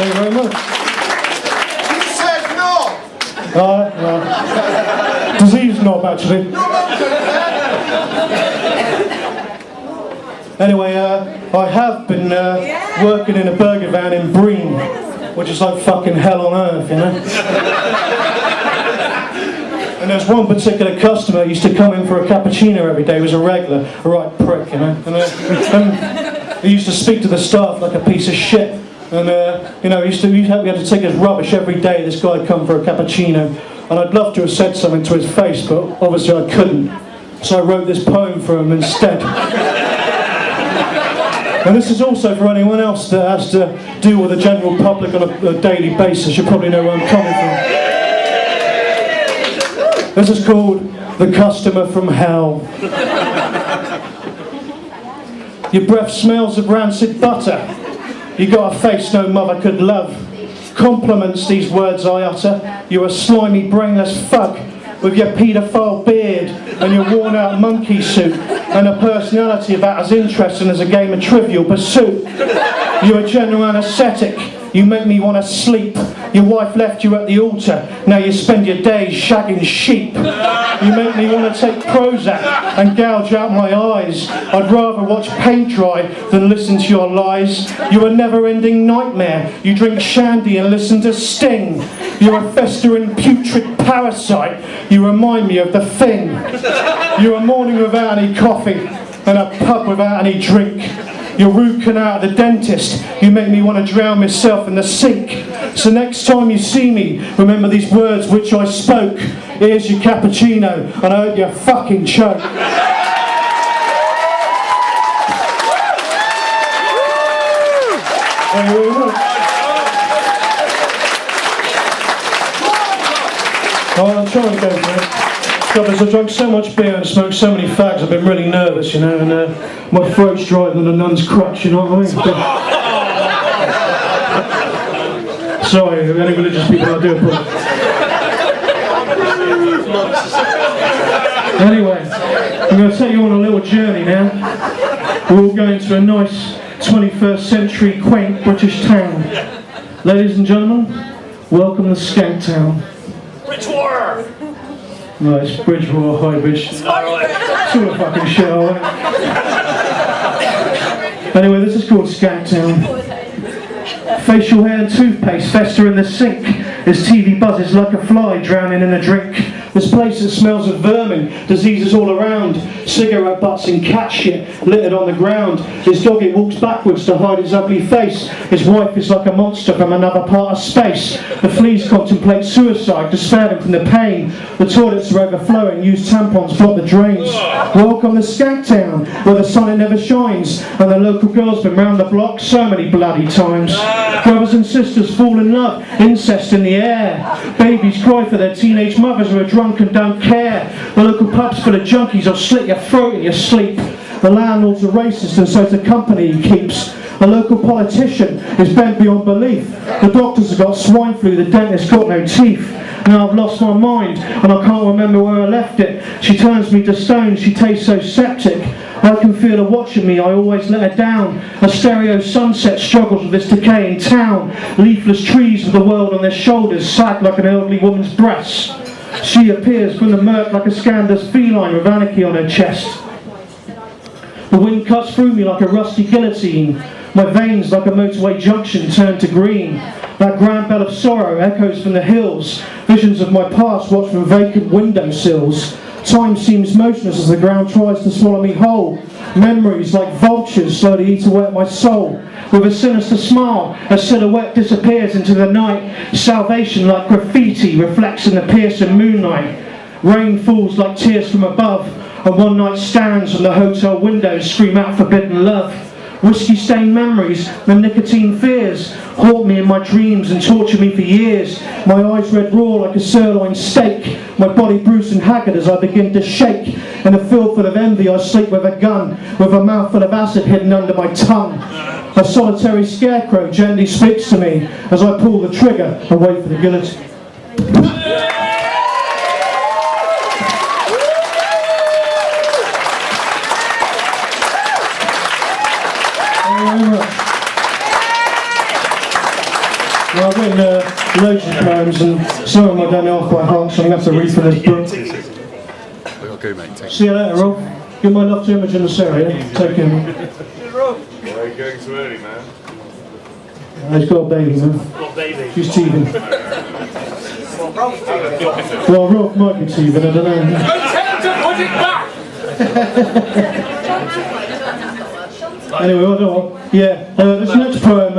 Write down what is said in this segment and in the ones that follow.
Thank you very much. You said no! Well, disease knob, actually. Anyway, I have been working in a burger van in Bream, which is like fucking hell on earth, you know? And there's one particular customer who used to come in for a cappuccino every day. He was a regular, a right prick, you know? And he used to speak to the staff like a piece of shit. And, you know, we had to take his rubbish every day. This guy would come for a cappuccino. And I'd love to have said something to his face, but obviously I couldn't. So I wrote this poem for him instead. And this is also for anyone else that has to deal with the general public on a daily basis. You probably know where I'm coming from. This is called The Customer from Hell. Your breath smells of rancid butter. You got a face no mother could love. Compliments these words I utter. You're a slimy, brainless fuck with your paedophile beard and your worn-out monkey suit and a personality about as interesting as a game of Trivial Pursuit. You're a general anaesthetic. You make me want to sleep. Your wife left you at the altar. Now you spend your days shagging sheep. You make me want to take Prozac and gouge out my eyes. I'd rather watch paint dry than listen to your lies. You're a never-ending nightmare. You drink shandy and listen to Sting. You're a festering putrid parasite. You remind me of The Thing. You're a morning without any coffee and a pub without any drink. You're root canal at the dentist. You make me want to drown myself in the sink. So next time you see me, remember these words which I spoke. Here's your cappuccino, and I hope you fucking choke. Thank you very much. Oh, I'm trying to go for it. God, I've drunk so much beer and smoked so many fags, I've been really nervous, you know, and my throat's drier than a nun's crutch, you know what I mean? Sorry, any religious people, I do apologize. Anyway, I'm going to take you on a little journey now. We're all going to a nice 21st century quaint British town. Ladies and gentlemen, welcome to Skank Town. Bridgewater! No, it's Bridgewater, High Bridge. Sort of fucking shit, alright. Anyway, this is called Skank Town. Facial hair and toothpaste fester in the sink as TV buzzes like a fly drowning in a drink. This place that smells of vermin, diseases all around, cigarette butts and cat shit littered on the ground. His doggy walks backwards to hide his ugly face. His wife is like a monster from another part of space. The fleas contemplate suicide to spare them from the pain. The toilets are overflowing, used tampons block the drains. Welcome to Skank Town, where the sun it never shines, and the local girl's been round the block so many bloody times. Brothers and sisters fall in love, incest in the air. Babies cry for their teenage mothers who are drunk and don't care. The local pub's full of junkies will slit your throat in your sleep. The landlord's a racist and so's the company he keeps. A local politician is bent beyond belief. The doctors have got swine flu, the dentist got no teeth. Now I've lost my mind and I can't remember where I left it. She turns me to stone, she tastes so septic. I can feel her watching me, I always let her down. A stereo sunset struggles with this decaying town. Leafless trees with the world on their shoulders sag like an elderly woman's breasts. She appears from the murk like a scandalous feline with anarchy on her chest. The wind cuts through me like a rusty guillotine. My veins like a motorway junction turn to green. That grand bell of sorrow echoes from the hills. Visions of my past watch from vacant windowsills. Time seems motionless as the ground tries to swallow me whole. Memories like vultures slowly eat away at my soul. With a sinister smile, a silhouette disappears into the night. Salvation like graffiti reflects in the piercing moonlight. Rain falls like tears from above, and one night stands from the hotel windows scream out forbidden love. Whiskey-stained memories and nicotine fears haunt me in my dreams and torture me for years. My eyes red raw like a sirloin steak. My body bruised and haggard as I begin to shake. In a field full of envy I sleep with a gun, with a mouthful of acid hidden under my tongue. A solitary scarecrow gently speaks to me as I pull the trigger and wait for the guillotine. loads of poems, and some of them I don't know off by heart, so I'm going to have to read from this book. Okay, mate. See you later, Rob. Give my love to Imogen and Sarah, yeah? Take care, man. Why are you going too early, man? He's got a baby, man. Got baby. She's teething. Well, Rob might be teething, I don't know. Don't tell him to put it back! Anyway, I don't know. Yeah, this next poem, I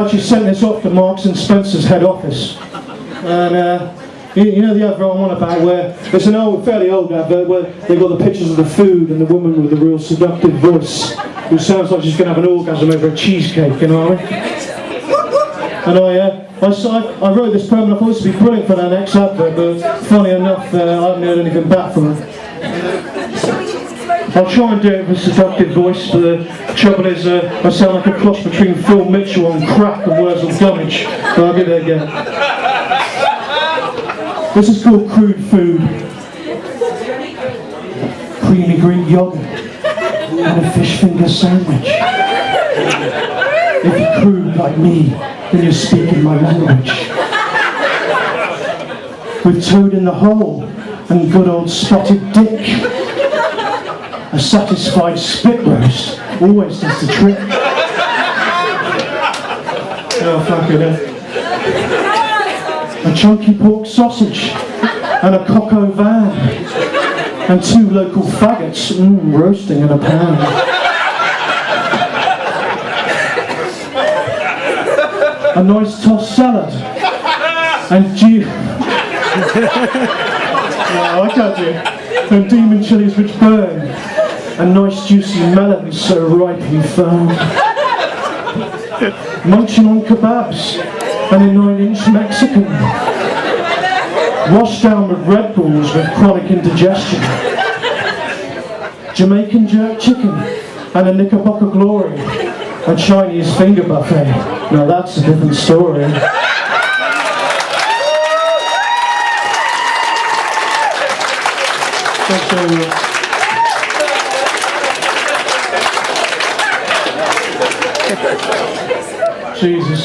actually sent this off to Marks and Spencer's head office. And, you know the advert I'm on about where it's an old, fairly old advert where they've got the pictures of the food and the woman with the real seductive voice who sounds like she's going to have an orgasm over a cheesecake, you know what I mean? And I wrote this poem and I thought this would be brilliant for that next advert, but funny enough, I haven't heard anything back from her. I'll try and do it with a seductive voice, but the trouble is I sound like a cross between Phil Mitchell on crack and Wurzel Gummidge, but I'll give it a go. This is called Crude Food. Creamy Greek yogurt and a fish finger sandwich. If you're crude like me, then you're speaking my language. With toad in the hole and good old spotted dick. A satisfied spit roast always does the trick. Oh, fuck it, a chunky pork sausage and a coq au vin and 2 local faggots roasting in a pan. A nice tossed salad and no, I can't do it. And demon chilies which burn and nice juicy melons so ripely firm. Munching on kebabs and a 9-inch Mexican. Washed down with Red Bulls with chronic indigestion. Jamaican jerk chicken and a Knickerbocker Glory. A Chinese finger buffet. Now that's a different story. Thanks very much. Jesus.